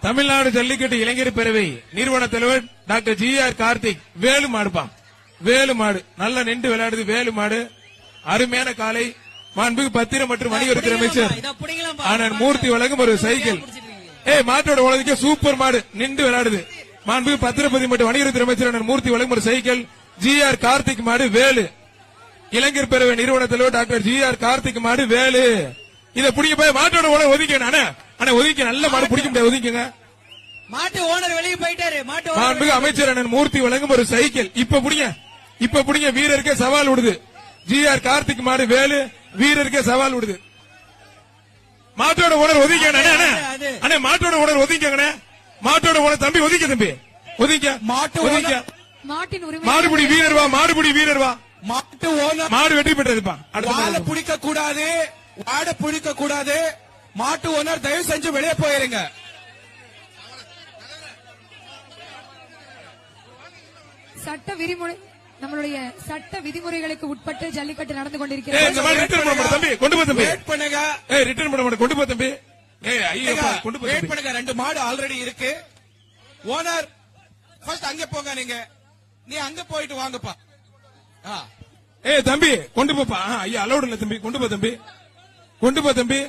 தமிழ்நாடு ஜல்லிக்கட்டு இளைஞர் பேரவை நிறுவன தலைவர் டாக்டர் ஜி.ஆர். கார்த்திக். வேலு மாடுப்பான், வேலு மாடு நல்லா நின்று விளையாடுது. வேலு மாடு அருமையான காலை. மாண்புமிகு பத்திரம் மற்றும் வணிகத்துறை அமைச்சர் அண்ணன் மூர்த்தி வழங்கும் ஒரு சைக்கிள். மாட்டோட உலகிக்க சூப்பர் மாடு நின்று விளையாடுது. மாண்புமிகு பத்திரப்பதி மற்றும் வணிகத்துறை அமைச்சர் அண்ணன் மூர்த்தி வழங்கும் ஒரு சைக்கிள். ஜி.ஆர். கார்த்திக் மாடு வேலு. இளைஞர் பேரவை நிறுவன தலைவர் டாக்டர் ஜி.ஆர். கார்த்திக் மாடு வேலு. இதை பிடிக்க போய் மாட்டோட உலக ஒதுக்க ஒதுக்க நல்ல மாடு பிடிக்க முடியாது. ஒதுக்குங்க. மாட்டு ஓனர் வெளியே போயிட்டாரு. மாண்புமிகு அமைச்சர் அண்ணன் மூர்த்தி வழங்கும் ஒரு சைக்கிள். இப்ப புடிங்க வீரருக்கே சவால் விடுது. ஜி.ஆர். கார்த்திக் மாடு வேலு வீரருக்கே சவால் விடுது. மாட்டோட ஓனர் ஒதுக்க மாட்டோட ஓனர் ஒதுக்கங்க. மாட்டோட ஓனர் தம்பி ஒதுக்க தம்பி ஒதுக்க மாடுபிடி வீரர் வா. மாடுபிடி வீரர் வா. மாட்டு ஓனர் மாடு வெற்றி பெற்றதுப்பா. வாழை பிடிக்க கூடாது, வாடை பிடிக்க கூடாது. மாட்டு ஓனர் தயவு செஞ்சு வெளியே போயிருங்க. சட்ட விதிமுறை நம்மளுடைய சட்ட விதிமுறைகளுக்கு உட்பட்டு ஜல்லிக்கட்டு நடந்து கொண்டிருக்கிறது. ரெண்டு மாடு ஆல்ரெடி இருக்கு. ஓனர் ஃபர்ஸ்ட் அங்க போங்க. நீ அங்க போயிட்டு வாங்கப்பா. தம்பி கொண்டு போப்பா. ஐயா அலௌட் இல்ல தம்பி. கொண்டு போ தம்பி.